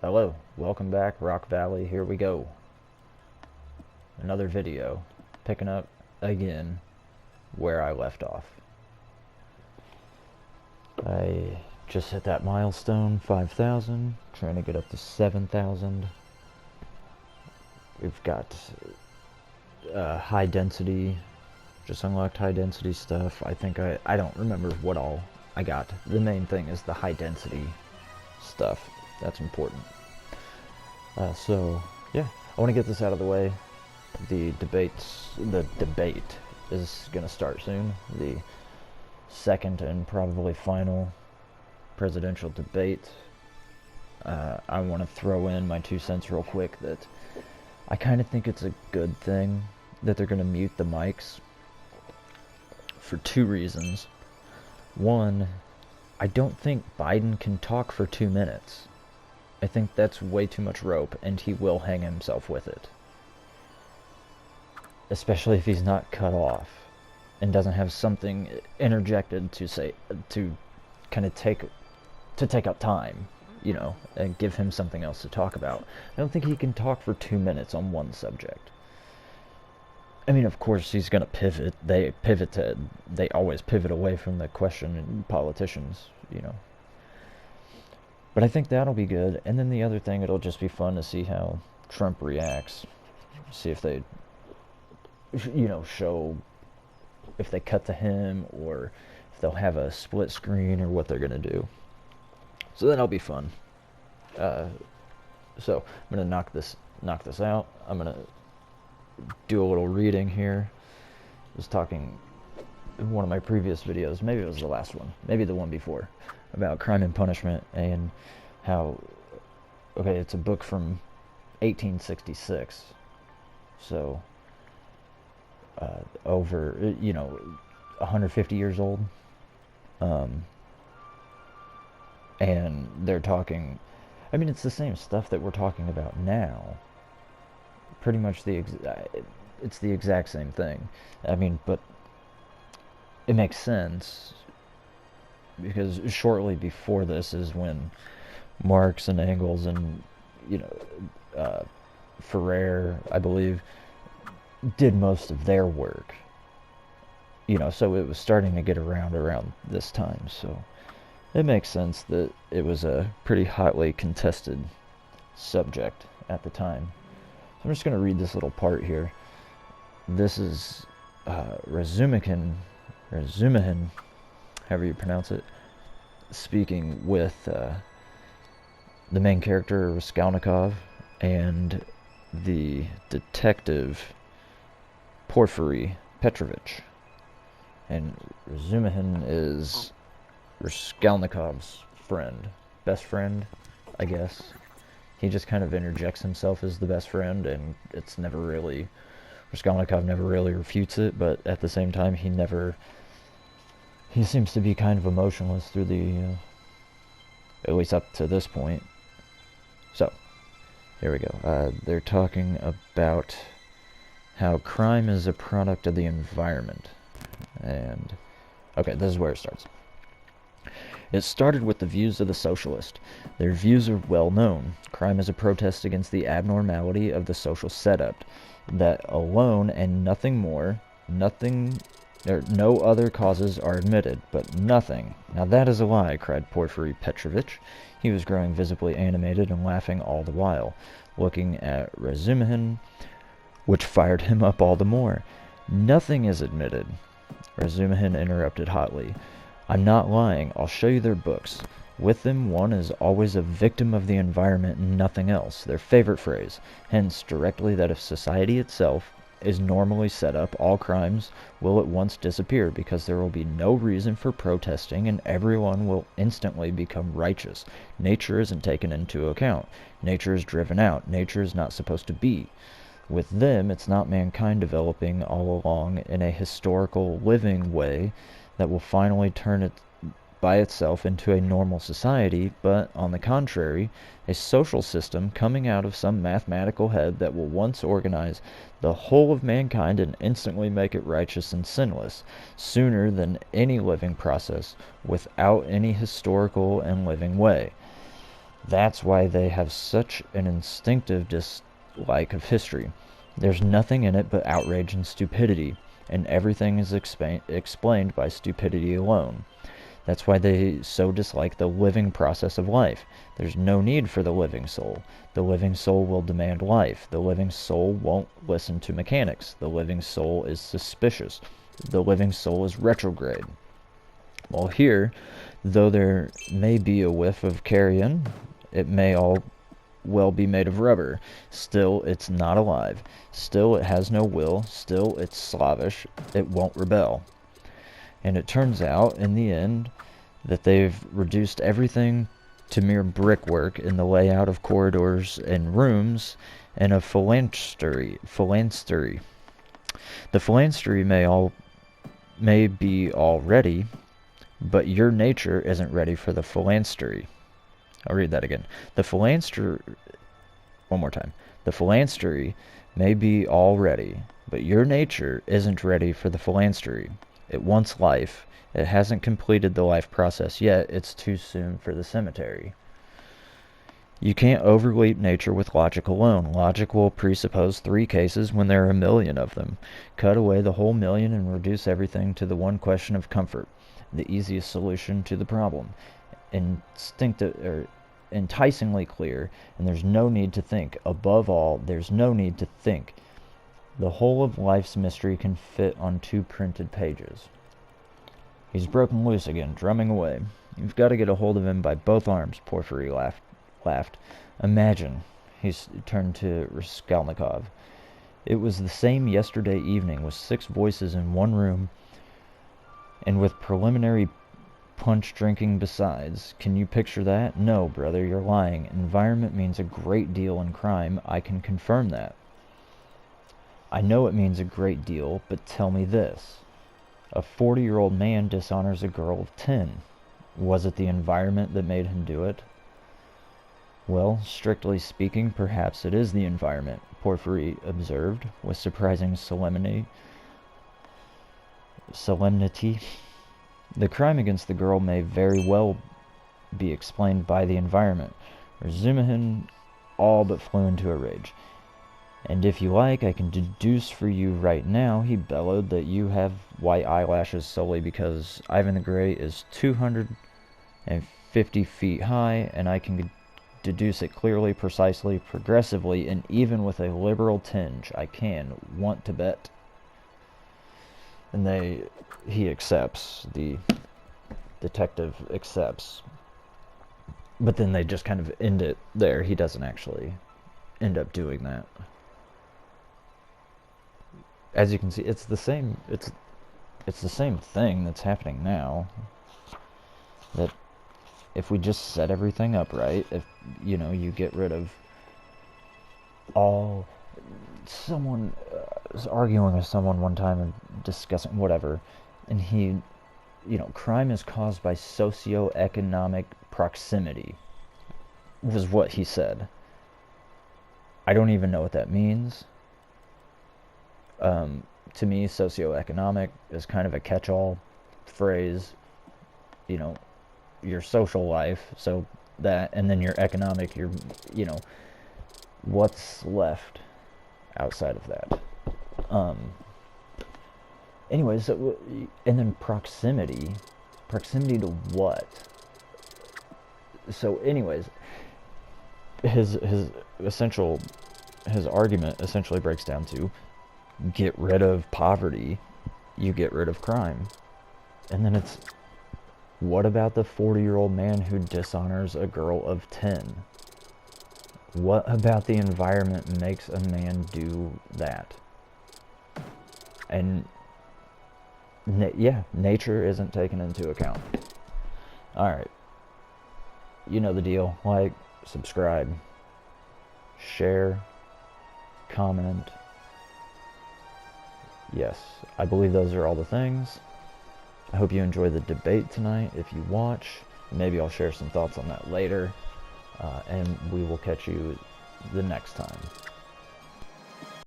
Hello, welcome back, Rockvalley. Here we go. Another video, picking up again where I left off. I just hit that milestone, 5,000, trying to get up to 7,000. We've got high density, just unlocked high density stuff. I think I don't remember what all I got. The main thing is the high density stuff. That's important. So yeah, I want to get this out of the way. The debate is going to start soon. The second and probably final presidential debate. I want to throw in my 2 cents real quick that I kind of think it's a good thing that they're going to mute the mics for 2 reasons. One, I don't think Biden can talk for 2 minutes. I think that's way too much rope, and he will hang himself with it. Especially if he's not cut off and doesn't have something interjected to say, to kind of take up time, you know, and give him something else to talk about. I don't think he can talk for 2 minutes on one subject. I mean, of course, he's going to pivot. They always pivot away from the question in politicians, you know. But I think that'll be good. And then the other thing, it'll just be fun to see how Trump reacts. See if they, you know, show if they cut to him or if they'll have a split screen or what they're going to do. So that'll be fun. So I'm going to knock this out. I'm going to do a little reading here. I was talking in one of my previous videos, maybe it was the last one, maybe the one before, about Crime and Punishment and how, okay, it's a book from 1866, so over, you know, 150 years old, and they're talking, I mean, it's the same stuff that we're talking about now, pretty much it's the exact same thing. I mean, but it makes sense because shortly before this is when Marx and Engels and, you know, Ferrer, I believe, did most of their work. You know, so it was starting to get around this time. So it makes sense that it was a pretty hotly contested subject at the time. I'm just going to read this little part here. This is Razumihin, however you pronounce it, speaking with the main character, Raskolnikov, and the detective, Porfiry Petrovich. And Razumihin is Raskolnikov's friend, best friend, I guess. He just kind of interjects himself as the best friend, and it's never really, Raskolnikov never really refutes it, but at the same time, he seems to be kind of emotionless through the, at least up to this point. So, here we go. They're talking about how crime is a product of the environment. And, okay, this is where it starts. It started with the views of the socialist. Their views are well known. Crime is a protest against the abnormality of the social setup. That alone and nothing more, no other causes are admitted, but nothing. Now that is a lie, cried Porfiry Petrovich. He was growing visibly animated and laughing all the while, looking at Razumihin, which fired him up all the more. Nothing is admitted, Razumihin interrupted hotly. I'm not lying. I'll show you their books. With them, one is always a victim of the environment and nothing else, their favorite phrase. Hence, directly that if society itself is normally set up, all crimes will at once disappear because there will be no reason for protesting and everyone will instantly become righteous. Nature isn't taken into account. Nature is driven out. Nature is not supposed to be. With them, it's not mankind developing all along in a historical living way that will finally turn it by itself into a normal society, but, on the contrary, a social system coming out of some mathematical head that will once organize the whole of mankind and instantly make it righteous and sinless, sooner than any living process, without any historical and living way. That's why they have such an instinctive dislike of history. There's nothing in it but outrage and stupidity, and everything is explained by stupidity alone. That's why they so dislike the living process of life. There's no need for the living soul. The living soul will demand life. The living soul won't listen to mechanics. The living soul is suspicious. The living soul is retrograde. While here, though there may be a whiff of carrion, it may all well be made of rubber. Still, it's not alive. Still, it has no will. Still, it's slavish. It won't rebel. And it turns out, in the end, that they've reduced everything to mere brickwork in the layout of corridors and rooms and a phalanstery. The phalanstery may be all ready, but your nature isn't ready for the phalanstery. I'll read that again. One more time. The phalanstery may be all ready, but your nature isn't ready for the phalanstery. It wants life. It hasn't completed the life process yet. It's too soon for the cemetery. You can't overleap nature with logic alone. Logic will presuppose 3 cases when there are a million of them. Cut away the whole million and reduce everything to the one question of comfort, the easiest solution to the problem. Enticingly clear, and there's no need to think. Above all, there's no need to think. The whole of life's mystery can fit on 2 printed pages. He's broken loose again, drumming away. You've got to get a hold of him by both arms, Porfiry laughed. Imagine, he turned to Raskolnikov. It was the same yesterday evening, with 6 voices in one room, and with preliminary punch drinking besides. Can you picture that? No, brother, you're lying. Environment means a great deal in crime. I can confirm that. I know it means a great deal, but tell me this. A 40-year-old man dishonors a girl of 10. Was it the environment that made him do it? Well, strictly speaking, perhaps it is the environment, Porfiry observed, with surprising solemnity. The crime against the girl may very well be explained by the environment. Razumihin all but flew into a rage. And if you like, I can deduce for you right now, he bellowed, that you have white eyelashes solely because Ivan the Great is 250 feet high, and I can deduce it clearly, precisely, progressively, and even with a liberal tinge. I can. Want to bet? And he accepts. The detective accepts. But then they just kind of end it there. He doesn't actually end up doing that. As you can see, it's the same thing that's happening now. That if we just set everything up right, if you get rid of all. Someone was arguing with someone one time and discussing whatever, and he, crime is caused by socioeconomic proximity, was what he said. I don't even know what that means. To me, socioeconomic is kind of a catch-all phrase. Your social life, so that, and then your economic, what's left outside of that. Anyways, and then proximity to what? So anyways, his argument essentially breaks down to: get rid of poverty, you get rid of crime. And then it's, what about the 40-year-old man who dishonors a girl of 10? What about the environment makes a man do that? And nature isn't taken into account. Alright. You know the deal. Like, subscribe, share, comment. Yes, I believe those are all the things. I hope you enjoy the debate tonight. If you watch, maybe I'll share some thoughts on that later. And we will catch you the next time.